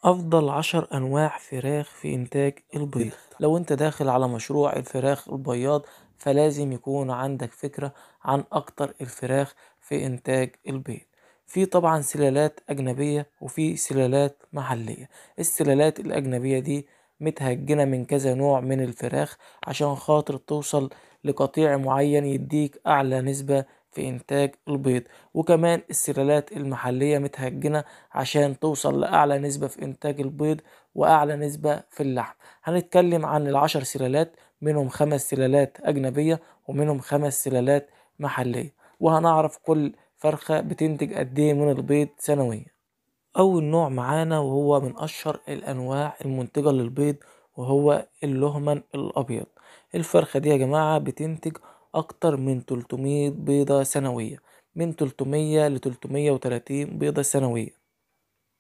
أفضل 10 أنواع فراخ في إنتاج البيض. لو أنت داخل على مشروع الفراخ البياض فلازم يكون عندك فكرة عن أكتر الفراخ في إنتاج البيض. في طبعا سلالات أجنبية وفي سلالات محلية. السلالات الأجنبية دي متهجنة من كذا نوع من الفراخ عشان خاطر توصل لقطيع معين يديك أعلى نسبة في إنتاج البيض. وكمان السلالات المحلية متهجنة عشان توصل لأعلى نسبة في إنتاج البيض وأعلى نسبة في اللحم. هنتكلم عن ال10 سلالات، منهم 5 سلالات أجنبية ومنهم 5 سلالات محلية، وهنعرف كل فرخة بتنتج قد ايه من البيض سنويا. أول نوع معانا وهو من أشهر الأنواع المنتجة للبيض وهو اللهمن الأبيض. الفرخة دي يا جماعة بتنتج أكتر من 300 بيضة سنوية، من 300 ل 330 بيضة سنوية.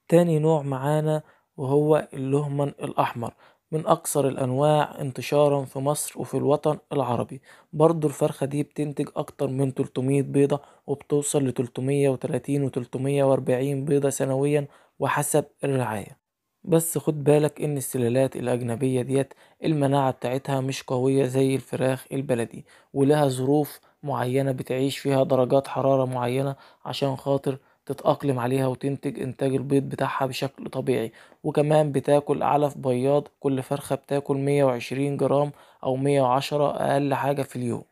تاني نوع معانا وهو اللهمن الأحمر، من أكثر الأنواع انتشارا في مصر وفي الوطن العربي. برضو الفرخة دي بتنتج أكتر من 300 بيضة وبتوصل ل 330 و 340 بيضة سنويا وحسب الرعاية. بس خد بالك إن السلالات الأجنبية ديت المناعة بتاعتها مش قوية زي الفراخ البلدي، ولها ظروف معينة بتعيش فيها درجات حرارة معينة عشان خاطر تتأقلم عليها وتنتج إنتاج البيض بتاعها بشكل طبيعي. وكمان بتاكل علف بياض، كل فرخة بتاكل 120 جرام أو 110 أقل حاجة في اليوم.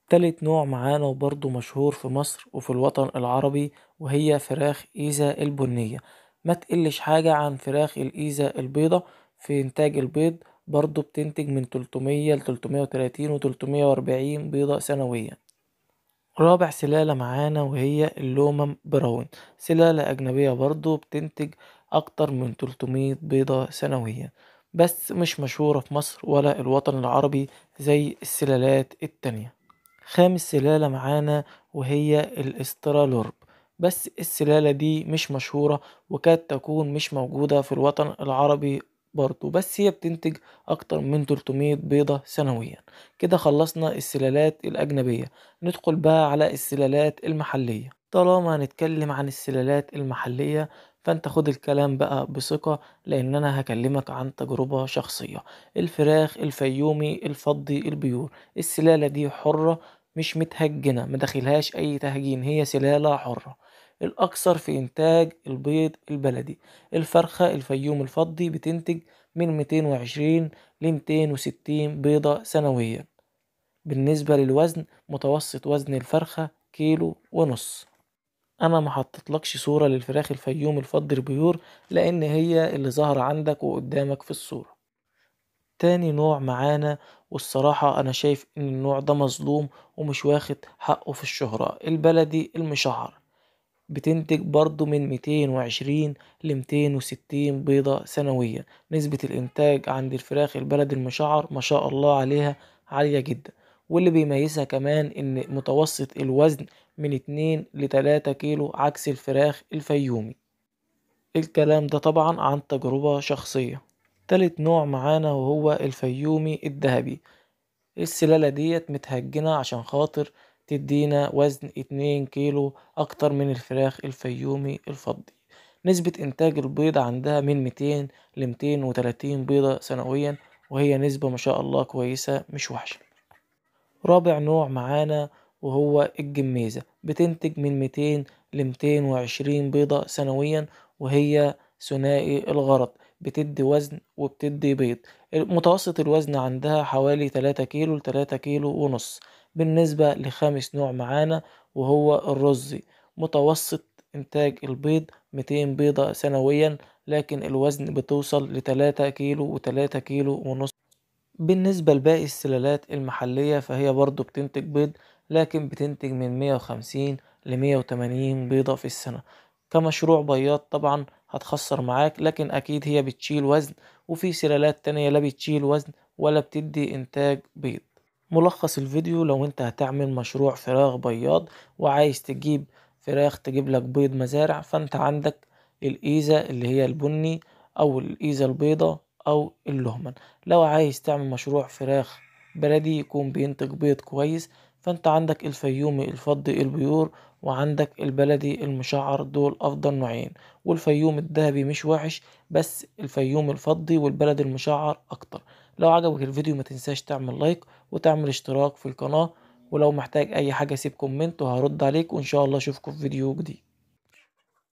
تالت نوع معانا وبرضه مشهور في مصر وفي الوطن العربي وهي فراخ إيزا البنية. ما تقلش حاجة عن فراخ الإيزا البيضة في إنتاج البيض، برضه بتنتج من 300 ل 330 و 340 بيضة سنويا. رابع سلالة معانا وهي اللومم براون، سلالة أجنبية برضو بتنتج أكتر من 300 بيضة سنويا، بس مش مشهورة في مصر ولا الوطن العربي زي السلالات التانية. خامس سلالة معانا وهي الاسترالورب، بس السلالة دي مش مشهورة وكاد تكون مش موجودة في الوطن العربي برضو، بس هي بتنتج أكتر من 300 بيضة سنويا. كده خلصنا السلالات الأجنبية، ندخل بقى على السلالات المحلية. طالما هنتكلم عن السلالات المحلية فانت خد الكلام بقى بثقة، لان انا هكلمك عن تجربة شخصية. الفراخ الفيومي الفضي البيور، السلالة دي حرة، مش متهجنة، مدخلهاش اي تهجين، هي سلالة حرة. الاكثر في انتاج البيض البلدي، الفرخة الفيوم الفضي بتنتج من 220 ل 260 بيضة سنويا. بالنسبة للوزن، متوسط وزن الفرخة كيلو ونص. انا ما حطيتلكش صورة للفراخ الفيوم الفضي البيور لان هي اللي ظاهرة عندك وقدامك في الصورة. تاني نوع معانا، والصراحة انا شايف ان النوع ده مظلوم ومش واخد حقه في الشهرة، البلدي المشعر. بتنتج برضو من 220 ل 260 بيضة سنويا. نسبة الإنتاج عند الفراخ البلدي المشعر ما شاء الله عليها عالية جدا. واللي بيميزها كمان إن متوسط الوزن من 2 ل 3 كيلو عكس الفراخ الفيومي. الكلام ده طبعا عن تجربة شخصية. تالت نوع معانا وهو الفيومي الذهبي. السلالة ديت متهجنة عشان خاطر تدينا وزن 2 كيلو أكتر من الفراخ الفيومي الفضي. نسبة إنتاج البيض عندها من 200 ل 230 بيضة سنويا، وهي نسبة ما شاء الله كويسة مش وحشة. رابع نوع معانا وهو الجميزة، بتنتج من 200 ل 220 بيضة سنويا، وهي ثنائي الغرض، بتدي وزن وبتدي بيض. متوسط الوزن عندها حوالي 3 كيلو ل 3 كيلو ونص. بالنسبة لخامس نوع معانا وهو الرزي، متوسط إنتاج البيض 200 بيضة سنويا، لكن الوزن بتوصل ل3 كيلو و3 كيلو ونص. بالنسبة لباقي السلالات المحلية فهي برضو بتنتج بيض، لكن بتنتج من 150 ل 180 بيضة في السنة. كمشروع بياض طبعا هتخسر معاك، لكن أكيد هي بتشيل وزن، وفي سلالات تانية لا بتشيل وزن ولا بتدي إنتاج بيض. ملخص الفيديو، لو انت هتعمل مشروع فراخ بياض وعايز تجيب فراخ تجيب لك بيض مزارع، فانت عندك الإيزة اللي هي البني أو الإيزة البيضة أو اللهمن. لو عايز تعمل مشروع فراخ بلدي يكون بينتج بيض كويس، فانت عندك الفيومي الفضي البيور، وعندك البلدي المشعر، دول افضل نوعين. والفيوم الذهبي مش وحش، بس الفيوم الفضي والبلدي المشعر اكتر. لو عجبك الفيديو ما تنساش تعمل لايك وتعمل اشتراك في القناة، ولو محتاج اي حاجة سيب كومنت وهرد عليك، وان شاء الله اشوفكم في فيديو جديد.